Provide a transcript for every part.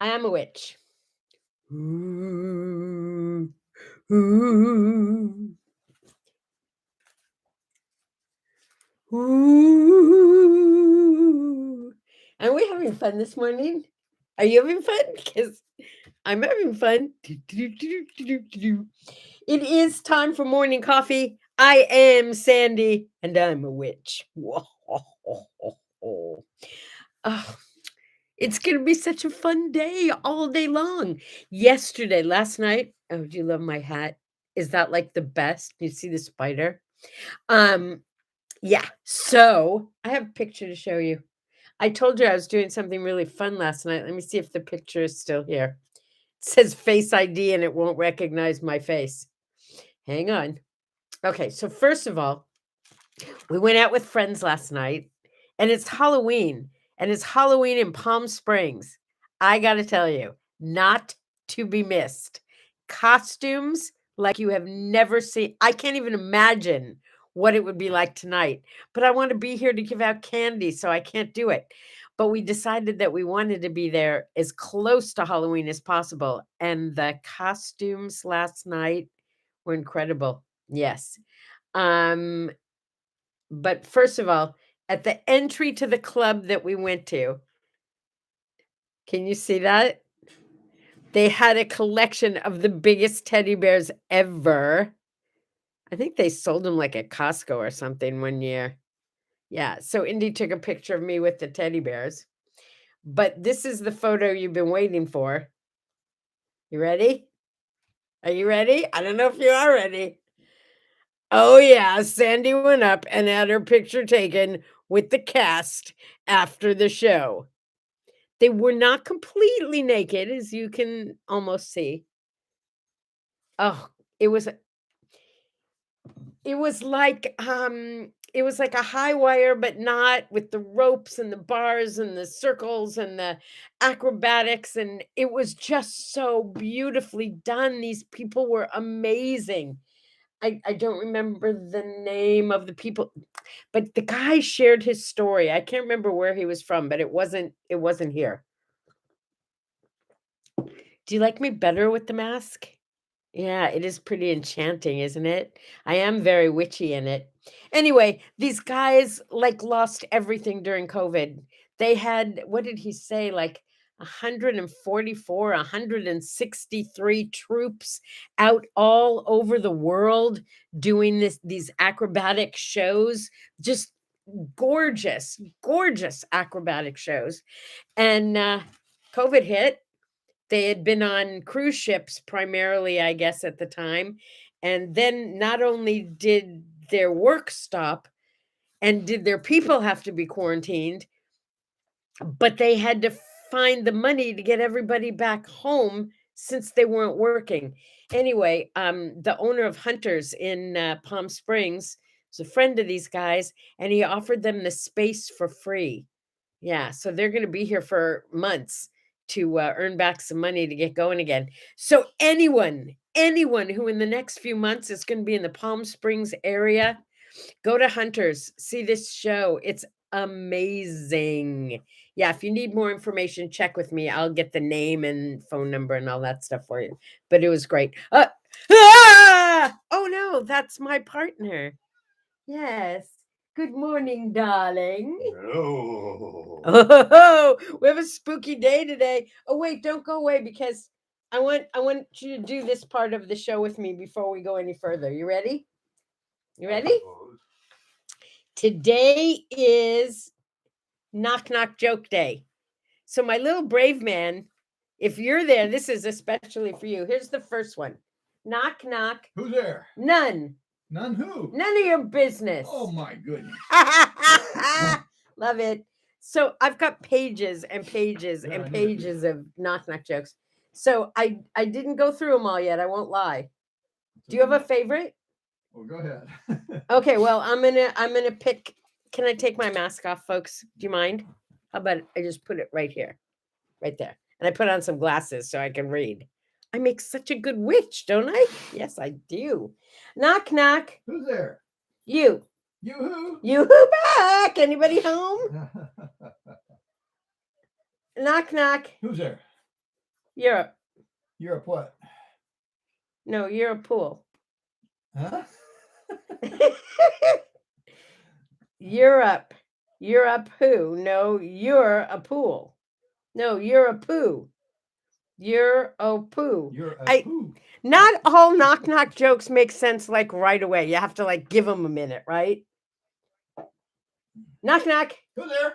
I am a witch. Ooh, ooh, ooh. Are we having fun this morning? Are you having fun? Because I'm having fun. It is time for morning coffee. I am Sandye, and I'm a witch. Oh, it's going to be such a fun day all day long. Last night, oh, do you love my hat? Is that like the best? You see the spider? Um, yeah. So I have a picture to show you. I told you I was doing something really fun last night. Let me see if the picture is still here. It says Face ID and it won't recognize my face. Hang on. Okay, so first of all, we went out with friends last night and it's Halloween in Palm Springs. I got to tell you, not to be missed. Costumes like you have never seen. I can't even imagine what it would be like tonight, but I want to be here to give out candy, so I can't do it. But we decided that we wanted to be there as close to Halloween as possible. And the costumes last night were incredible. Yes. Um, but first of all, at the entry to the club that we went to, can you see that? They had a collection of the biggest teddy bears ever. I think they sold them like at Costco or something one year. Yeah, so Indy took a picture of me with the teddy bears. But this is the photo you've been waiting for. You ready? Are you ready? I don't know if you are ready. Oh, yeah, Sandy went up and had her picture taken with the cast after the show. They were not completely naked, as you can almost see. Oh, it was it was like it was like a high wire, but not with the ropes and the bars and the circles and the acrobatics, and it was just so beautifully done. These people were amazing. I don't remember the name of the people, but the guy shared his story. I can't remember where he was from, but it wasn't here. Do you like me better with the mask? Yeah, it is pretty enchanting, isn't it? I am very witchy in it. Anyway, these guys like lost everything during COVID. They had, what did he say, like 144, 163 troops out all over the world doing these acrobatic shows. Just gorgeous, gorgeous acrobatic shows. And COVID hit. They had been on cruise ships primarily, I guess, at the time. And then not only did their work stop and did their people have to be quarantined, but they had to find the money to get everybody back home since they weren't working. Anyway, the owner of Hunters in Palm Springs was a friend of these guys, and he offered them the space for free. Yeah, so they're going to be here for months to earn back some money to get going again. So anyone who in the next few months is going to be in the Palm Springs area, go to Hunters, see this show. It's amazing. Yeah, if you need more information, check with me. I'll get the name and phone number and all that stuff for you. But it was great. Oh no, that's my partner. Yes. Good morning, darling. No. Oh, we have a spooky day today. Oh wait, don't go away because I want you to do this part of the show with me before we go any further. You ready? You ready? Today is knock knock joke day. So my little brave man, if you're there, this is especially for you. Here's the first one. Knock knock. Who's there? None. None who? None of your business. Oh my goodness. Love it. So I've got pages and pages Yeah, and I know you pages of knock knock jokes. So I didn't go through them all yet. I won't lie. Do you have a favorite? Well, go ahead. Okay, well, I'm gonna pick. Can I take my mask off, folks? Do you mind? How about I just put it right here, right there, and I put on some glasses so I can read. I make such a good witch, don't I? Yes, I do. Knock knock. Who's there? You. You who? You who back? Anybody home? Knock knock. Who's there? Europe. Europe what? No, you're a pool. Huh? Europe. Europe who? No, you're a pool. No, you're a poo. You're a poo. You're a I poo. not all knock jokes make sense like right away. You have to like give them a minute, right? Knock. Who there?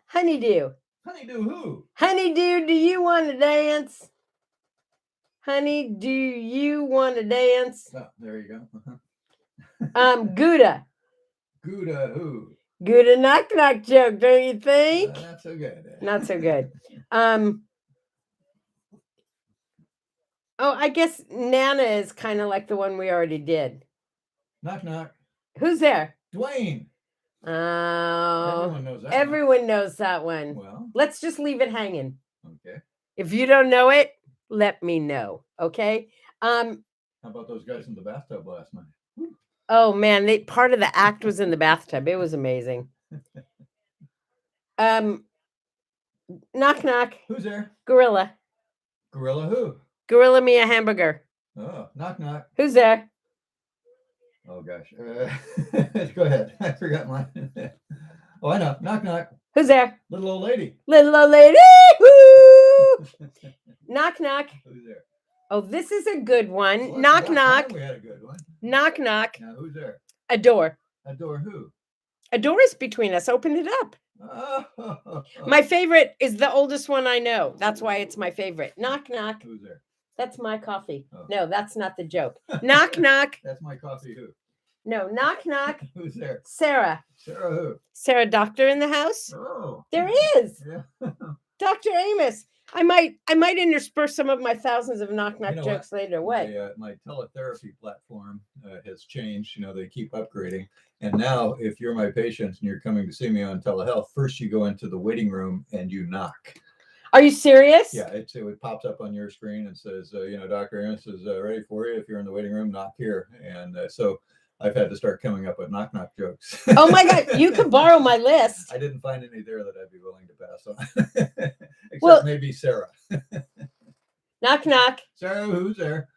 Honeydew. Honeydew who? Honeydew, do you want to dance? Honey, do you want to dance? Oh, there you go. Gouda. Gouda who? Gouda knock joke, don't you think? Not so good. Not so good. Oh, I guess Nana is kind of like the one we already did. Knock. Who's there? Dwayne. Oh, Everyone knows that. everyone knows that one. Well, let's just leave it hanging. okay. If you don't know it, let me know. Okay. How about those guys in the bathtub last night? Oh man, part of the act was in the bathtub. It was amazing. Knock. Who's there? Gorilla. Gorilla who? Gorilla me a hamburger. Oh, knock. Who's there? Oh gosh. Go ahead. I forgot mine. Oh, I know. Knock. Who's there? Little old lady. Little old lady. Woo! Knock. Who's there? Oh, this is a good one. Well, Knock. We had a good one. Knock. Now, who's there? A door. A door who? A door is between us. Open it up. Oh. My favorite is the oldest one I know. That's why it's my favorite. Knock. Who's there? That's my coffee. Oh. No, that's not the joke. Knock. That's my coffee who? No, knock. Who's there? Sarah. Sarah who? Sarah Doctor in the house? Oh. There is. Yeah. Dr. Amos. I might intersperse some of my thousands of knock jokes later. What? My teletherapy platform has changed. They keep upgrading. And now, if you're my patient and you're coming to see me on telehealth, first you go into the waiting room and you knock. Are you serious? Yeah, it pops up on your screen and says, Dr. Amos is ready for you. If you're in the waiting room, knock here. And so I've had to start coming up with knock jokes. Oh my God, you can borrow my list. I didn't find any there that I'd be willing to pass on. Except maybe Sarah. Knock. Sarah, who's there?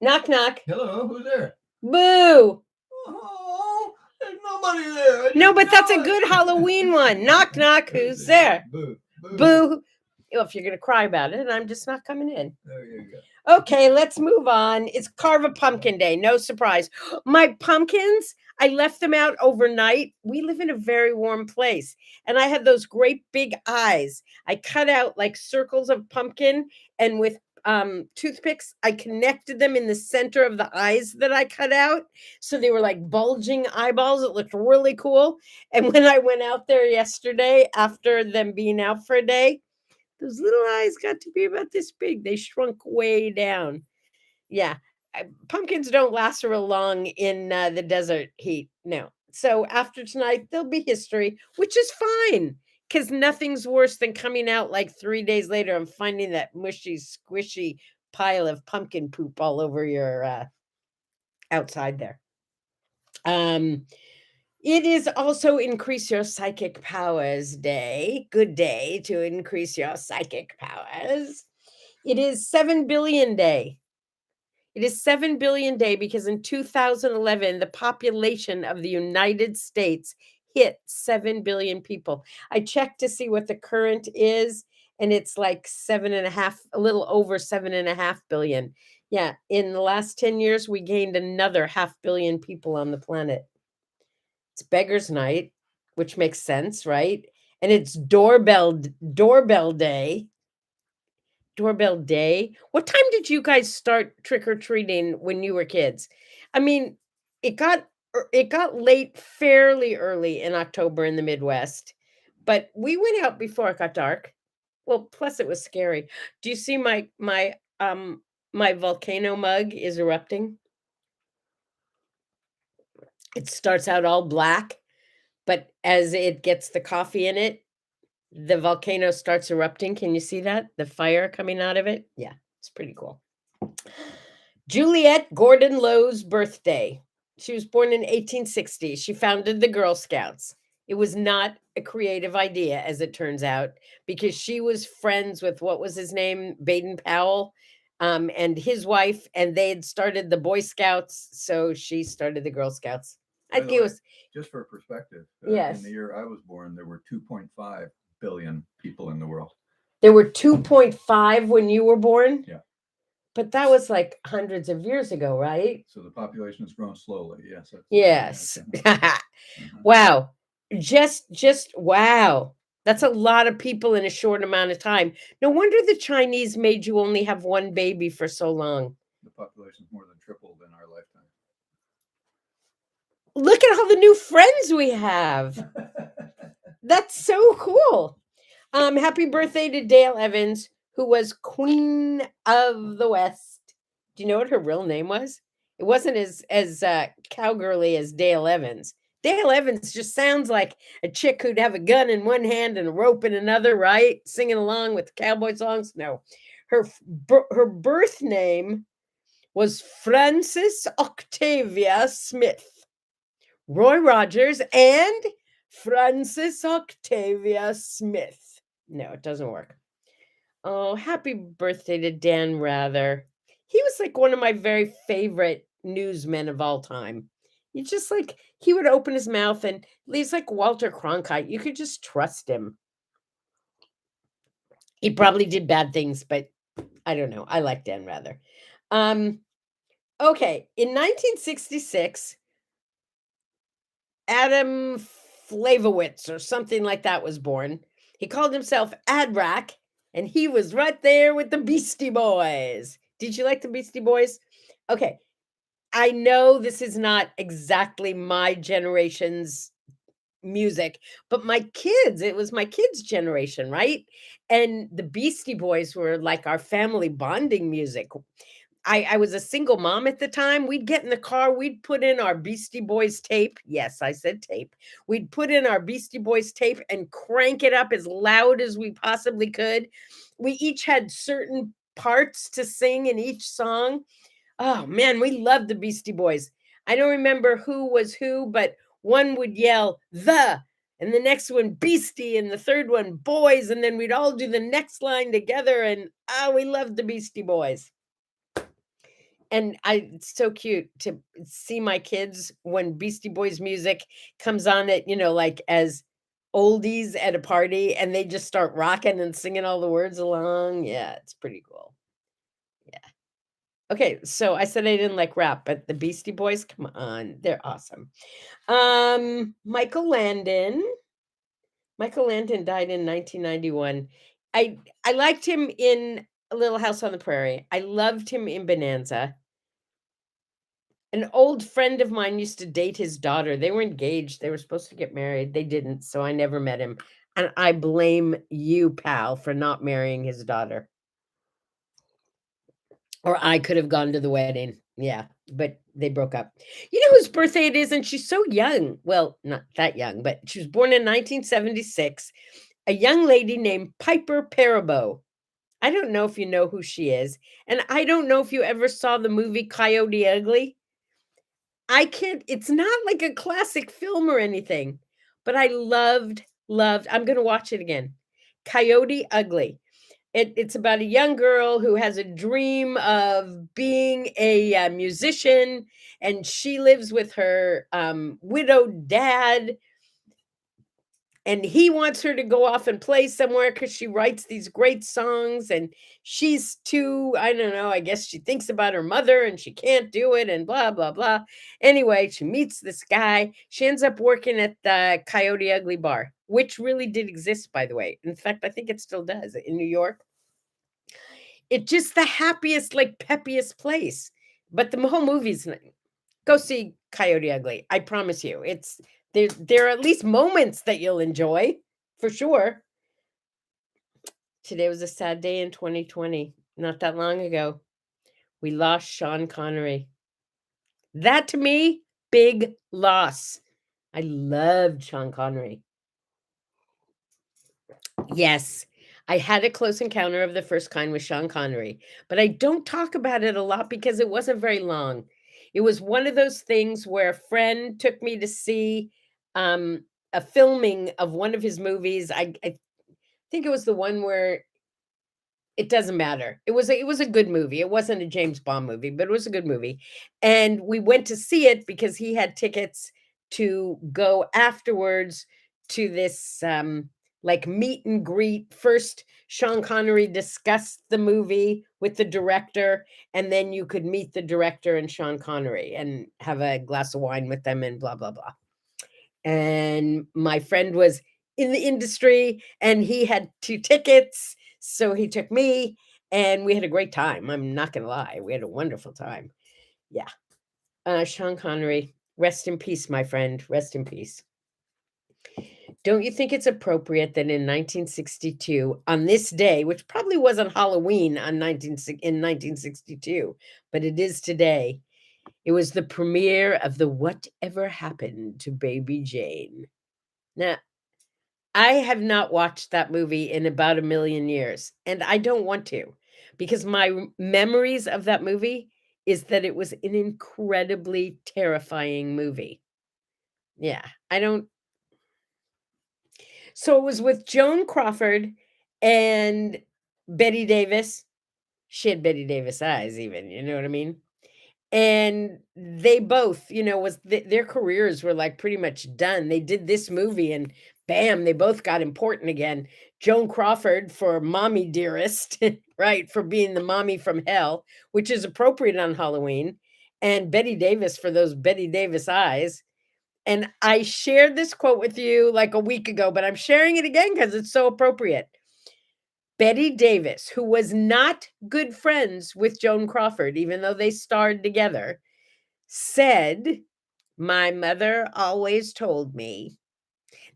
Knock. Hello, who's there? Boo. Oh, there's nobody there. No, but that's a good Halloween one. Knock. Who's there? Boo. Well, if you're going to cry about it, I'm just not coming in. There you go. Okay, let's move on. It's Carve a Pumpkin Day. No surprise. My pumpkins, I left them out overnight. We live in a very warm place. And I had those great big eyes. I cut out like circles of pumpkin, and with toothpicks, I connected them in the center of the eyes that I cut out. So they were like bulging eyeballs. It looked really cool. And when I went out there yesterday, after them being out for a day, those little eyes got to be about this big. They shrunk way down. Yeah. Pumpkins don't last real long in the desert heat. No. So after tonight, there'll be history, which is fine, because nothing's worse than coming out like 3 days later and finding that mushy, squishy pile of pumpkin poop all over your outside there. It is also Increase Your Psychic Powers Day. Good day to increase your psychic powers. It is 7 billion day. It is 7 billion day because in 2011, the population of the United States hit 7 billion people. I checked to see what the current is, and it's like 7.5, a little over 7.5 billion. Yeah, in the last 10 years, we gained another 500 million people on the planet. It's Beggar's Night, which makes sense, right? And it's doorbell day. Doorbell day. What time did you guys start trick-or-treating when you were kids? I mean, it got late fairly early in October in the Midwest, but we went out before it got dark. Well, plus it was scary. Do you see my volcano mug is erupting? It starts out all black, but as it gets the coffee in it, the volcano starts erupting. Can you see that? The fire coming out of it? Yeah, it's pretty cool. Juliette Gordon Lowe's birthday. She was born in 1860. She founded the Girl Scouts. It was not a creative idea, as it turns out, because she was friends with what was his name, Baden Powell, and his wife, and they had started the Boy Scouts, so she started the Girl Scouts. I By the think it way, was just for perspective, in yes. the year I was born, there were 2.5 billion people in the world. There were 2.5 when you were born, Yeah. but that was like hundreds of years ago, right? So the population has grown slowly. Yes. Yes. Uh-huh. Wow. Just wow. That's a lot of people in a short amount of time. No wonder the Chinese made you only have one baby for so long. The population's more than tripled in our lifetime. Look at all the new friends we have. That's so cool. Happy birthday to Dale Evans, who was Queen of the West. Do you know what her real name was? It wasn't as cowgirly as Dale Evans. Dale Evans just sounds like a chick who'd have a gun in one hand and a rope in another, right? Singing along with cowboy songs. No, her birth name was Frances Octavia Smith. Roy Rogers and Frances Octavia Smith. No, it doesn't work. Oh, happy birthday to Dan Rather. He was like one of my very favorite newsmen of all time. You just like, he would open his mouth and he's like Walter Cronkite. You could just trust him. He probably did bad things, but I don't know. I like Dan Rather. Okay, in 1966, Adam Flavowitz or something like that was born. He called himself Adrak, and he was right there with the Beastie Boys. Did you like the Beastie Boys? Okay, I know this is not exactly my generation's music, but my kids, it was my kids' generation, right? And the Beastie Boys were like our family bonding music. I was a single mom at the time. We'd get in the car, we'd put in our Beastie Boys tape. Yes, I said tape. We'd put in our Beastie Boys tape and crank it up as loud as we possibly could. We each had certain parts to sing in each song. Oh man, we loved the Beastie Boys. I don't remember who was who, but one would yell the, and the next one Beastie, and the third one Boys, and then we'd all do the next line together. And we loved the Beastie Boys. And it's so cute to see my kids when Beastie Boys music comes on at, like as oldies at a party and they just start rocking and singing all the words along. Yeah, it's pretty cool. Yeah. Okay, so I said I didn't like rap, but the Beastie Boys, come on, they're awesome. Michael Landon. Michael Landon died in 1991. I liked him in A Little House on the Prairie. I loved him in Bonanza. An old friend of mine used to date his daughter. They were engaged. They were supposed to get married. They didn't, so I never met him. And I blame you, pal, for not marrying his daughter. Or I could have gone to the wedding. Yeah, but they broke up. You know whose birthday it is? And she's so young. Well, not that young, but she was born in 1976. A young lady named Piper Perabo. I don't know if you know who she is. And I don't know if you ever saw the movie Coyote Ugly. I can't, it's not like a classic film or anything, but I loved, I'm going to watch it again. Coyote Ugly. It's about a young girl who has a dream of being a musician, and she lives with her widowed dad. And he wants her to go off and play somewhere because she writes these great songs. And she's too, I don't know, I guess she thinks about her mother and she can't do it and blah, blah, blah. Anyway, she meets this guy. She ends up working at the Coyote Ugly bar, which really did exist, by the way. In fact, I think it still does in New York. It's just the happiest, like peppiest place. But the whole movie's, go see Coyote Ugly. I promise you. There are at least moments that you'll enjoy, for sure. Today was a sad day in 2020. Not that long ago. We lost Sean Connery. That to me, big loss. I loved Sean Connery. Yes, I had a close encounter of the first kind with Sean Connery, but I don't talk about it a lot because it wasn't very long. It was one of those things where a friend took me to see a filming of one of his movies. I think it was the one where it doesn't matter. It was a good movie. It wasn't a James Bond movie, but it was a good movie. And we went to see it because he had tickets to go afterwards to this like meet and greet. First, Sean Connery discussed the movie with the director, and then you could meet the director and Sean Connery and have a glass of wine with them and blah blah blah. And my friend was in the industry and he had 2 tickets, so he took me and we had a great time. I'm not gonna lie, we had a wonderful time. Yeah. Sean Connery, rest in peace, my friend. Rest in peace. Don't you think it's appropriate that in 1962, on this day, which probably wasn't Halloween in 1962, but it is today, it was the premiere of the Whatever Happened to Baby Jane. Now, I have not watched that movie in about a million years, and I don't want to, because my memories of that movie is that it was an incredibly terrifying movie. Yeah, I don't. So it was with Joan Crawford and Betty Davis. She had Betty Davis eyes, even, you know what I mean? And they both, their careers were like pretty much done. They did this movie and bam, they both got important again. Joan Crawford for Mommy Dearest, right? For being the mommy from hell, which is appropriate on Halloween. And Betty Davis for those Betty Davis eyes. And I shared this quote with you like a week ago, but I'm sharing it again because it's so appropriate. Betty Davis, who was not good friends with Joan Crawford, even though they starred together, said, "My mother always told me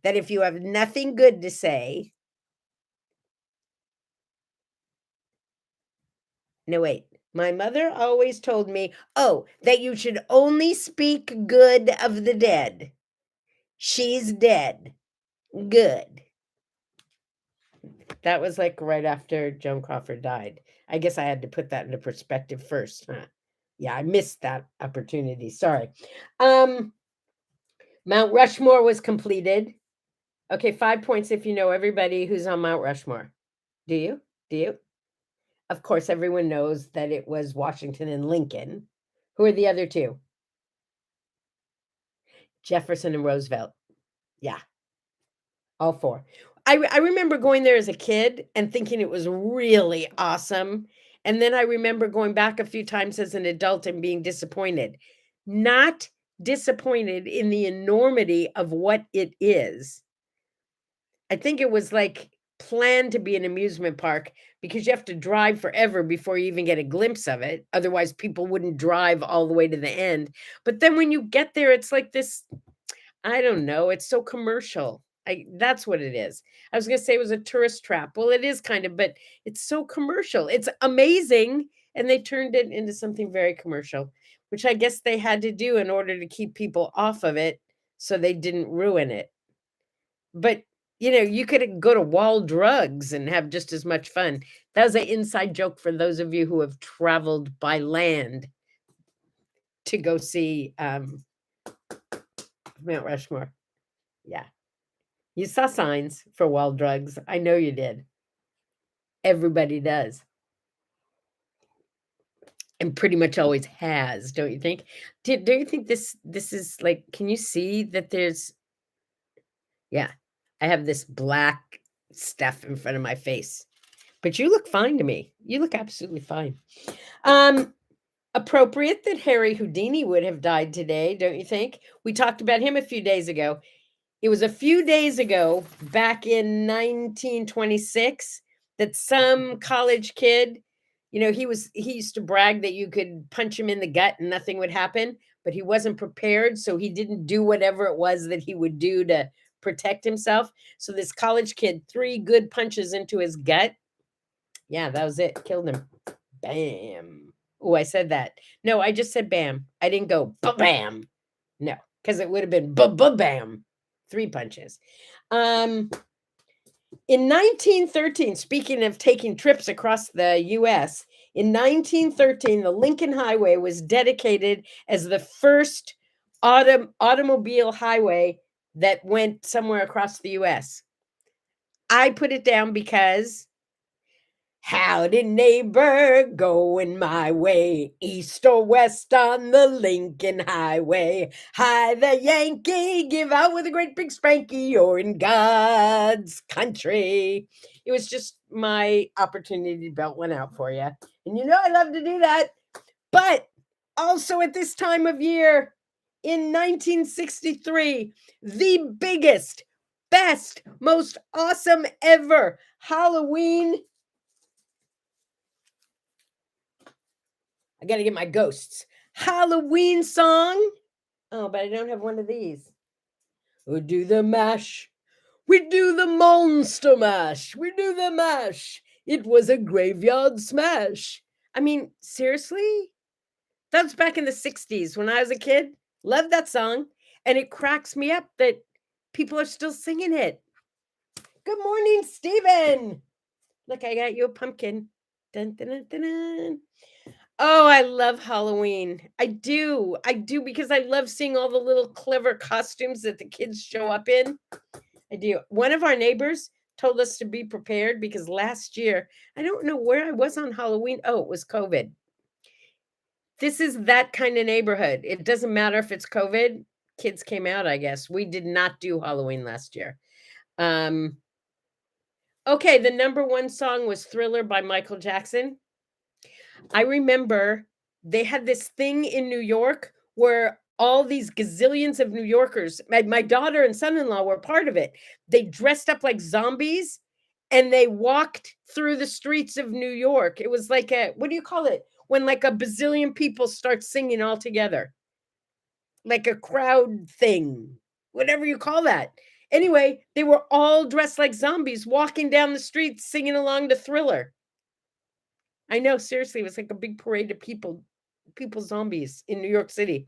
that if you have nothing good to say." No, wait. My mother always told me, that you should only speak good of the dead. She's dead. Good. That was like right after Joan Crawford died. I guess I had to put that into perspective first, huh? Yeah, I missed that opportunity. Sorry. Mount Rushmore was completed. Okay, 5 points if you know everybody who's on Mount Rushmore. Do you? Do you? Of course, everyone knows that it was Washington and Lincoln. Who are the other 2? Jefferson and Roosevelt. Yeah, all 4. I remember going there as a kid and thinking it was really awesome. And then I remember going back a few times as an adult and being disappointed. Not disappointed in the enormity of what it is. I think it was like planned to be an amusement park because you have to drive forever before you even get a glimpse of it. Otherwise, people wouldn't drive all the way to the end. But then when you get there, it's like this, I don't know, it's so commercial. That's what it is. I was going to say it was a tourist trap. Well, it is kind of, but it's so commercial. It's amazing. And they turned it into something very commercial, which I guess they had to do in order to keep people off of it so they didn't ruin it. But, you could go to Wall Drugs and have just as much fun. That was an inside joke for those of you who have traveled by land to go see Mount Rushmore. Yeah. You saw signs for Wall Drugs. I know you did. Everybody does. And pretty much always has, don't you think? Don't you think this is like, can you see that there's, yeah, I have this black stuff in front of my face. But you look fine to me. You look absolutely fine. Appropriate that Harry Houdini would have died today, don't you think? We talked about him a few days ago. It was a few days ago, back in 1926, that some college kid, he used to brag that you could punch him in the gut and nothing would happen, but he wasn't prepared, so he didn't do whatever it was that he would do to protect himself. So this college kid, 3 good punches into his gut. Yeah, that was it. Killed him. Bam. Oh, I said that. No, I just said bam. I didn't go bam. No, because it would have been bam. 3 punches. In 1913, speaking of taking trips across the US, in 1913, the Lincoln Highway was dedicated as the first automobile highway that went somewhere across the US. I put it down because howdy neighbor, going my way, east or west on the Lincoln Highway. Hi the Yankee, give out with a great big spanky, you're in God's country. It was just my opportunity to belt one out for you. And you know I love to do that. But also at this time of year, in 1963, the biggest, best, most awesome ever Halloween. I got to get my ghosts. Halloween song. Oh, but I don't have one of these. We do the mash. We do the monster mash. We do the mash. It was a graveyard smash. I mean, seriously? That was back in the 60s when I was a kid. Loved that song. And it cracks me up that people are still singing it. Good morning, Stephen. Look, I got you a pumpkin. Dun, dun, dun, dun, dun. Oh, I love Halloween. I do because I love seeing all the little clever costumes that the kids show up in. I do. One of our neighbors told us to be prepared because last year, I don't know where I was on Halloween. Oh, it was COVID. This is that kind of neighborhood. It doesn't matter if it's COVID. Kids came out, I guess. We did not do Halloween last year. Okay, the number one song was Thriller by Michael Jackson. I remember they had this thing in New York where all these gazillions of New Yorkers, my daughter and son-in-law were part of it. They dressed up like zombies and they walked through the streets of New York. It was like what do you call it? When like a bazillion people start singing all together. Like a crowd thing, whatever you call that. Anyway, they were all dressed like zombies walking down the street singing along to Thriller. I know, seriously, it was like a big parade of people zombies in New York City.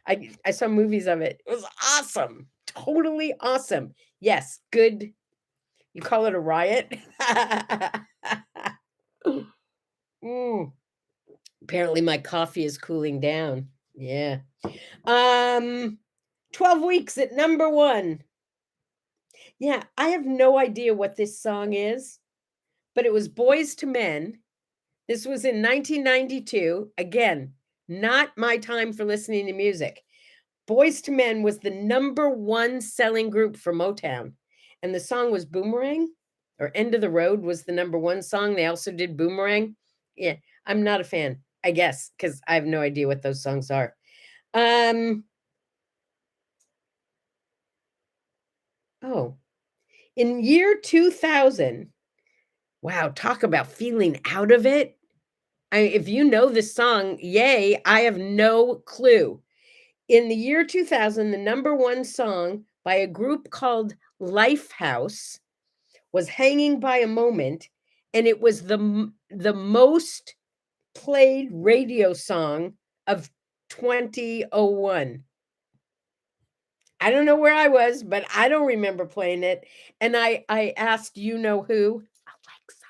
I saw movies of it. It was awesome. Totally awesome. Yes, good. You call it a riot? Apparently my coffee is cooling down. Yeah. 12 weeks at number 1. Yeah, I have no idea what this song is, but it was Boys to Men. This was in 1992. Again, not my time for listening to music. Boys to Men was the number 1 selling group for Motown. And the song was Boomerang, or End of the Road was the number 1 song. They also did Boomerang. Yeah, I'm not a fan, I guess, because I have no idea what those songs are. Oh, in year 2000, wow, talk about feeling out of it. If you know this song, yay, I have no clue. In the year 2000, the number 1 song by a group called Lifehouse was Hanging by a Moment, and it was the most played radio song of 2001. I don't know where I was, but I don't remember playing it. And I asked you know who, Alexa,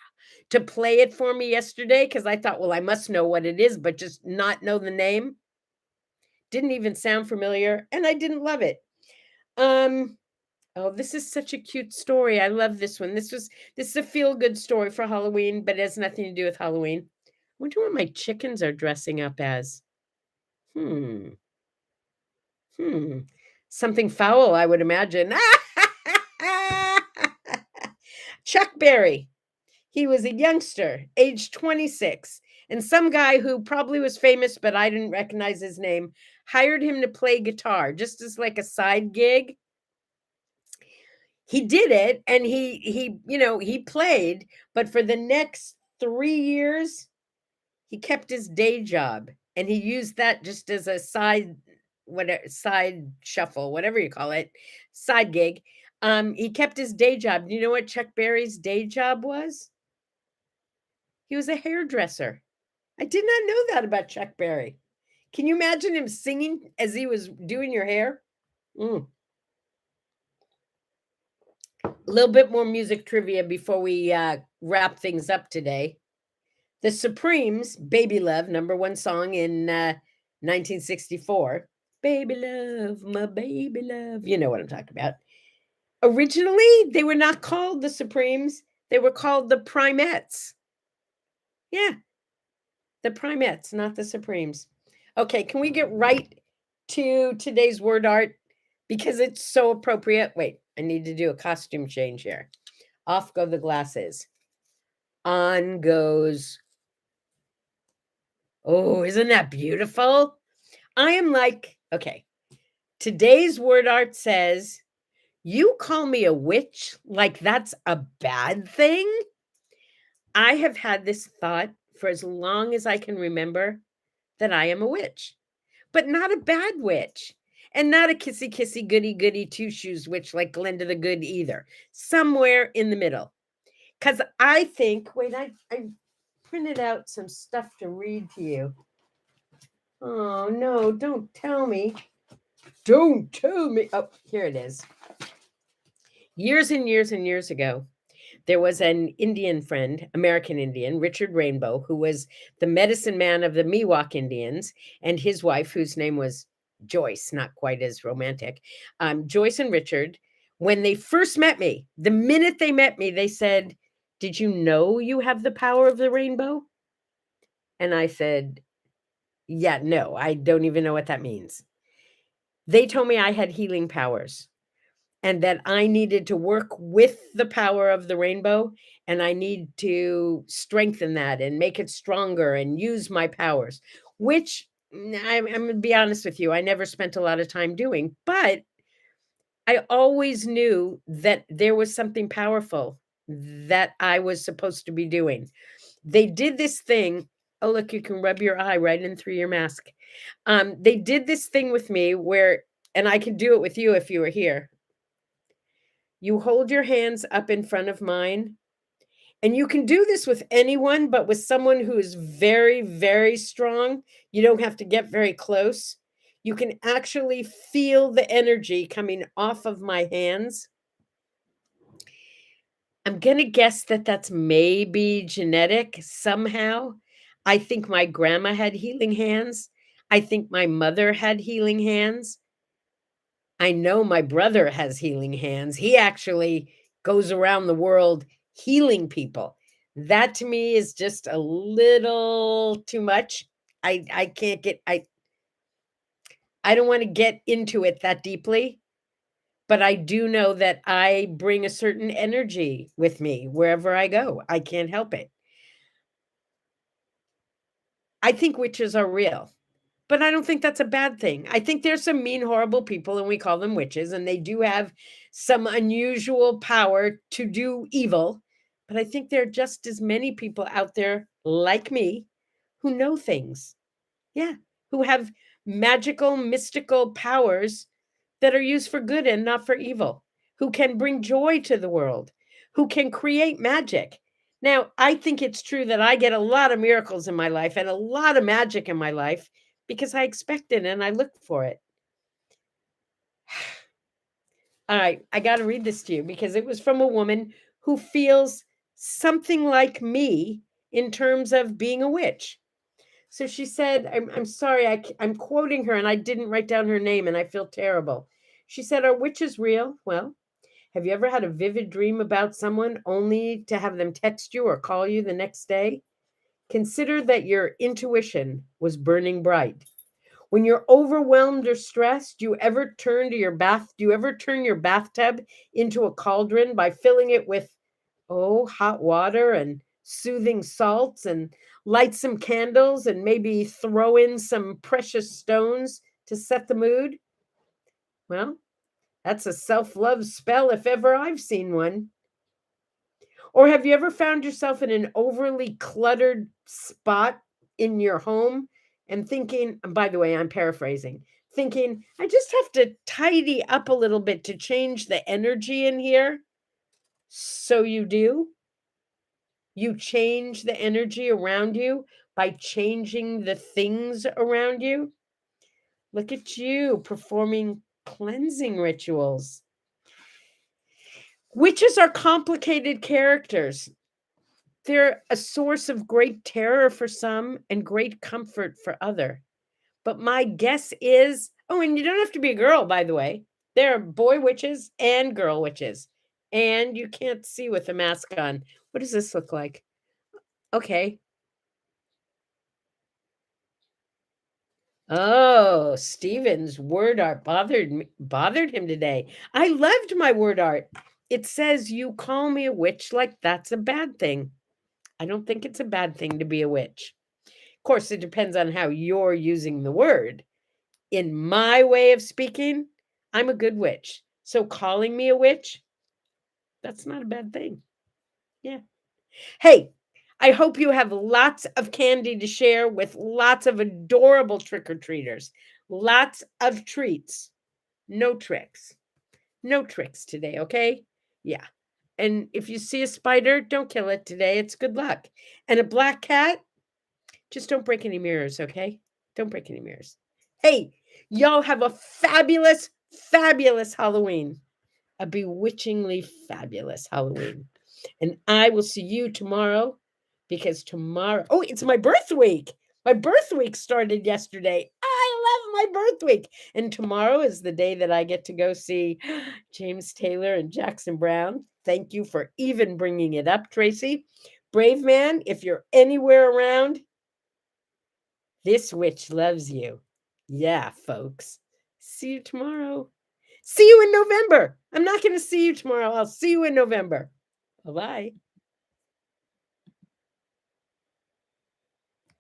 to play it for me yesterday because I thought, well, I must know what it is, but just not know the name. Didn't even sound familiar, and I didn't love it. Oh, this is such a cute story. I love this one. This is a feel-good story for Halloween, but it has nothing to do with Halloween. I wonder what my chickens are dressing up as. Something foul, I would imagine. Chuck Berry. He was a youngster, age 26, and some guy who probably was famous, but I didn't recognize his name, hired him to play guitar just as like a side gig. He did it, and he played, but for the next 3 years, he kept his day job, and he used that just as a side shuffle, whatever you call it, side gig. He kept his day job. Do you know what Chuck Berry's day job was? He was a hairdresser. I did not know that about Chuck Berry. Can you imagine him singing as he was doing your hair? A little bit more music trivia before we wrap things up today. The Supremes, Baby Love, number 1 song in 1964. Baby love, my baby love. You know what I'm talking about. Originally, they were not called the Supremes. They were called the Primettes. Yeah, the Primettes, not the Supremes. Okay, can we get right to today's word art? Because it's so appropriate. Wait, I need to do a costume change here. Off go the glasses. On goes. Oh, isn't that beautiful? I am like, okay, today's word art says, you call me a witch like that's a bad thing? I have had this thought for as long as I can remember that I am a witch, but not a bad witch. And not a kissy kissy goody goody two shoes witch like Glenda the Good either. Somewhere in the middle. Because I think, wait, I printed out some stuff to read to you. Oh, no, don't tell me. Don't tell me. Oh, here it is. Years and years and years ago, there was an Indian friend, American Indian, Richard Rainbow, who was the medicine man of the Miwok Indians, and his wife, whose name was Joyce, not quite as romantic. Joyce and Richard, when they first met me, the minute they met me, they said, "Did you know you have the power of the rainbow?" And I said, "Yeah, no, I don't even know what that means." They told me I had healing powers and that I needed to work with the power of the rainbow and I need to strengthen that and make it stronger and use my powers, which I'm going to be honest with you, I never spent a lot of time doing, but I always knew that there was something powerful that I was supposed to be doing. They did this thing. Oh, look, you can rub your eye right in through your mask. They did this thing with me where, and I could do it with you if you were here. You hold your hands up in front of mine, and you can do this with anyone, but with someone who is very, very strong, you don't have to get very close. You can actually feel the energy coming off of my hands. I'm going to guess that that's maybe genetic somehow. I think my grandma had healing hands. I think my mother had healing hands. I know my brother has healing hands. He actually goes around the world healing people. That to me is just a little too much. I can't get I don't want to get into it that deeply, but I do know that I bring a certain energy with me wherever I go. I can't help it. I think witches are real. But I don't think that's a bad thing. I think there's some mean, horrible people, and we call them witches, and they do have some unusual power to do evil. But I think there are just as many people out there like me who know things. Yeah, who have magical, mystical powers that are used for good and not for evil, who can bring joy to the world, who can create magic. Now, I think it's true that I get a lot of miracles in my life and a lot of magic in my life because I expect it and I look for it. All right, I got to read this to you because it was from a woman who feels something like me in terms of being a witch. So she said, I'm sorry, I'm quoting her and I didn't write down her name and I feel terrible. She said, "Are witches real? Well, have you ever had a vivid dream about someone only to have them text you or call you the next day? Consider that your intuition was burning bright. When you're overwhelmed or stressed, do you ever turn your bathtub into a cauldron by filling it with hot water and soothing salts and light some candles and maybe throw in some precious stones to set the mood? Well, that's a self-love spell if ever I've seen one. Or have you ever found yourself in an overly cluttered spot in your home and thinking, and by the way, I'm paraphrasing, thinking, I just have to tidy up a little bit to change the energy in here? So you do? You change the energy around you by changing the things around you? Look at you performing cleansing rituals. Witches are complicated characters. They're a source of great terror for some and great comfort for other. But my guess is Oh, and you don't have to be a girl, by the way. There are boy witches and girl witches. And you can't see with a mask on. What does this look like? Okay. Oh, Steven's word art bothered him today. I loved my word art. It says you call me a witch like that's a bad thing. I don't think it's a bad thing to be a witch. Of course, it depends on how you're using the word. In my way of speaking, I'm a good witch. So calling me a witch, that's not a bad thing. Yeah. Hey, I hope you have lots of candy to share with lots of adorable trick-or-treaters. Lots of treats. No tricks. No tricks today, okay? Yeah. And if you see a spider, don't kill it today. It's good luck. And a black cat, just don't break any mirrors, okay? Don't break any mirrors. Hey, y'all have a fabulous, fabulous Halloween. A bewitchingly fabulous Halloween. And I will see you tomorrow because tomorrow, oh, it's my birth week. My birth week started yesterday. I love my birth week. And tomorrow is the day that I get to go see James Taylor and Jackson Brown. Thank you for even bringing it up, Tracy. Brave man, if you're anywhere around, this witch loves you. Yeah, folks. See you tomorrow. See you in November. I'm not going to see you tomorrow. I'll see you in November. Bye-bye.